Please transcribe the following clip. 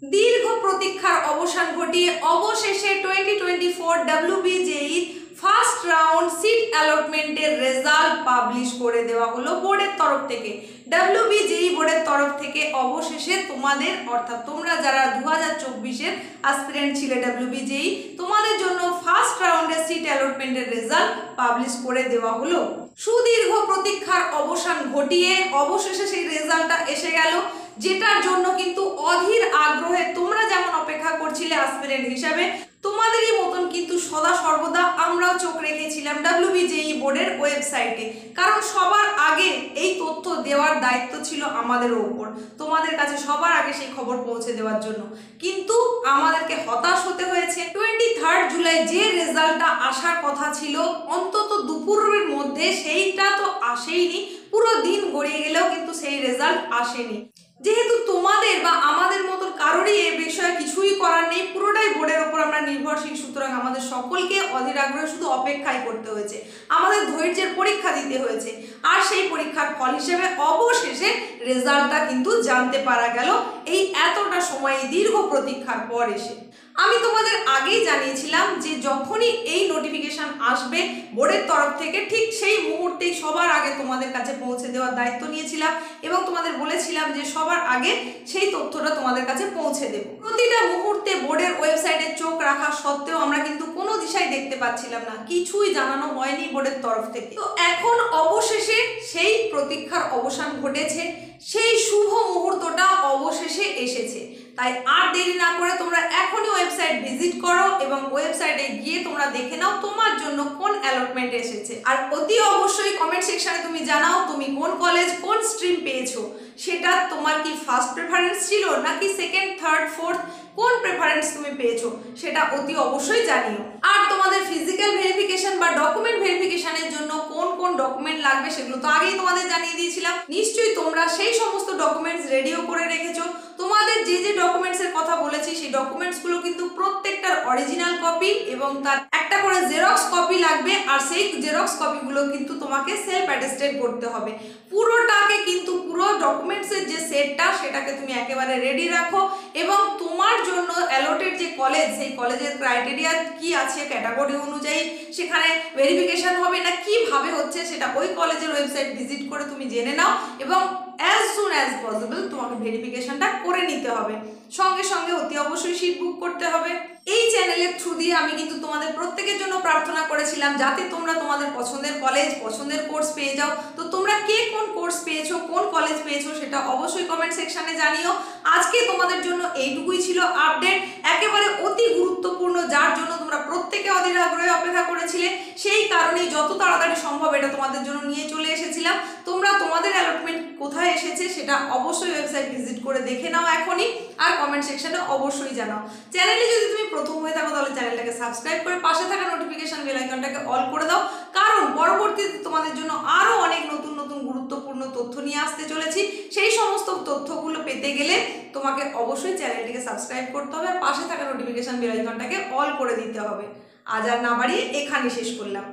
দীর্ঘ প্রতীক্ষার অবসান ঘটিয়ে অবশেষে 2024 WBJEE ফার্স্ট রাউন্ড সিট অ্যালটমেন্টের রেজাল্ট পাবলিশ করে দেওয়া হলো বোর্ডের তরফ থেকে। WBJEE বোর্ডের তরফ থেকে অবশেষে তোমাদের অর্থাৎ তোমরা যারা 2024-এর অ্যাসপিরেন্ট ছিলে WBJEE, তোমাদের জন্য ফার্স্ট রাউন্ডের সিট অ্যালটমেন্টের রেজাল্ট পাবলিশ করে দেওয়া হলো। সুদীর্ঘ প্রতীক্ষার অবসান ঘটিয়ে অবশেষে সেই রেজাল্টটা এসে গেল, যেটার জন্য কিন্তু অধীর আগ্রহে তোমরা যেমন অপেক্ষা করছিলে অ্যাসপিরেন্ট হিসাবে, তোমাদেরই মতন কিন্তু সদা সর্বদা আমরাও চোখ রেখেছিলাম WBJEE বোর্ডের ওয়েবসাইটে। কারণ সবার আগে এই তথ্য দেওয়ার দায়িত্ব ছিল আমাদের ওপর, তোমাদের কাছে সবার আগে সেই খবর পৌঁছে দেওয়ার জন্য। কিন্তু আমাদেরকে হতাশ হতে হয়েছে। 23 জুলাই যে রেজাল্টটা আসার কথা ছিল অন্তত দুপুরের মধ্যে, সেইটা তো আসেইনি। পুরো দিন গড়িয়ে গেলেও কিন্তু সেই রেজাল্ট আসেনি। যেহেতু তোমাদের বা আমাদের মতন কারোরই এ বিষয়ে কিছুই করার নেই, পুরোটাই বোর্ডের ওপর আমরা নির্ভরশীল, সুতরাং আমাদের সকলকে অধীর আগ্রহে শুধু অপেক্ষাই করতে হয়েছে, আমাদের ধৈর্যের পরীক্ষা দিতে হয়েছে। আর সেই পরীক্ষার ফল হিসেবে অবশেষে রেজাল্টটা কিন্তু জানতে পারা গেল এই এতটা সময় দীর্ঘ প্রতীক্ষার পর এসে। আমি তোমাদের আগেই জানিয়েছিলাম যে যখনই এই নোটিফিকেশন আসবে বোর্ডের তরফ থেকে, ঠিক সেই মুহূর্তেই সবার আগে তোমাদের কাছে পৌঁছে দেওয়ার দায়িত্ব নিয়েছিলাম এবং তোমাদের বলেছিলাম যে সবার আগে সেই তথ্যটা তোমাদের কাছে পৌঁছে দেব। প্রতিটা মুহূর্তে বোর্ডের ওয়েবসাইটে চোখ রাখা সত্ত্বেও আমরা কিন্তু কোনো দিশাই দেখতে পাচ্ছিলাম না, কিছুই জানানো হয়নি বোর্ডের তরফ থেকে। তো এখন অবশেষে সেই প্রতীক্ষার অবসান ঘটেছে, সেই শুভ মুহূর্তটা অবশেষে এসেছে। তাই আর দেরি না করে তোমরা এখনই ওয়েবসাইট ভিজিট করো এবং ওয়েবসাইটে গিয়ে তোমরা দেখে নাও তোমার জন্য কোন অ্যালটমেন্ট এসেছে। আর অতি অবশ্যই কমেন্ট সেকশনে তুমি জানাও তুমি কোন কলেজ কোন স্ট্রিম পেয়েছো, সেটা তোমার কি ফার্স্ট প্রেফারেন্স ছিল নাকি সেকেন্ড থার্ড ফোর্থ, কোন প্রেফারেন্স তুমি পেয়েছো সেটা অতি অবশ্যই জানিও। আর তোমাদের ফিজিক্যাল ভেরিফিকেশন বা ডকুমেন্ট ভেরিফিকেশনের জন্য কোন কোন ডকুমেন্ট লাগবে সেগুলো তো আগেই তোমাদের জানিয়ে দিয়েছিলাম। নিশ্চয়ই তোমরা সেই সমস্ত ডকুমেন্টস রেডিও করে রেখেছো। তোমাদের যে যে ডকুমেন্টসের কথা বলেছি সেই ডকুমেন্টসগুলো কিন্তু প্রত্যেকটার অরিজিনাল কপি এবং তার একটা করে জেরক্স কপি লাগবে। আর সেই জেরক্স কপিগুলো কিন্তু তোমাকে সেলফ অ্যাটেস্টেড করতে হবে। পুরোটাকে কিন্তু পুরো ডকুমেন্টসের যে সেটটা সেটাকে তুমি একেবারে রেডি রাখো এবং তোমার জন্য অ্যালটেড যে কলেজ, সেই কলেজের ক্রাইটেরিয়া কি আছে ক্যাটাগরি অনুযায়ী সেখানে ভেরিফিকেশন হবে না কিভাবে হচ্ছে, সেটা ওই কলেজের ওয়েবসাইট ভিজিট করে তুমি জেনে নাও এবং অ্যাজ সুন অ্যাজ পসিবল তোমাকে ভেরিফিকেশনটা করে নিতে হবে। সঙ্গে সঙ্গে অতি অবশ্যই সিট বুক করতে হবে। এই চ্যানেলের থ্রু দিয়ে আমি কিন্তু তোমাদের প্রত্যেকের জন্য প্রার্থনা করেছিলাম যাতে তোমরা তোমাদের পছন্দের কলেজ পছন্দের কোর্স পেয়ে যাও। তো তোমরা কে কোন কোর্স পেয়েছো কোন কলেজ পেয়েছো সেটা অবশ্যই কমেন্ট সেকশনে জানিও। আজকে তোমাদের জন্য এইটুকুই ছিল আপডেট, একেবারে অতি গুরুত্বপূর্ণ, যার জন্য তোমরা প্রত্যেকে অধীর আগ্রহে অপেক্ষা করেছিলে। সেই কারণেই যত তাড়াতাড়ি সম্ভব এটা তোমাদের জন্য নিয়ে চলে এসেছিলাম। তোমরা তোমাদের অ্যালটমেন্ট কোথায় এসেছে সেটা অবশ্যই ওয়েবসাইট ভিজিট করে দেখে নাও এখনই, আর কমেন্ট সেকশনে অবশ্যই জানাও। চ্যানেলে যদি তুমি প্রথম হয়ে থাকো তাহলে চ্যানেলটাকে সাবস্ক্রাইব করে পাশে থাকা নোটিফিকেশন বেল আইকনটাকে অল করে দাও, কারণ পরবর্তীতে তোমাদের জন্য আরো অনেক নতুন নতুন গুরুত্বপূর্ণ তথ্য নিয়ে আসতে চলেছি। সেই সমস্ত তথ্যগুলো পেতে গেলে তোমাকে অবশ্যই চ্যানেলটিকে সাবস্ক্রাইব করতে হবে আর পাশে থাকা নোটিফিকেশন বেল আইকনটাকে অল করে দিতে হবে। আজ আর না বাড়িয়ে এখানেই শেষ করলাম।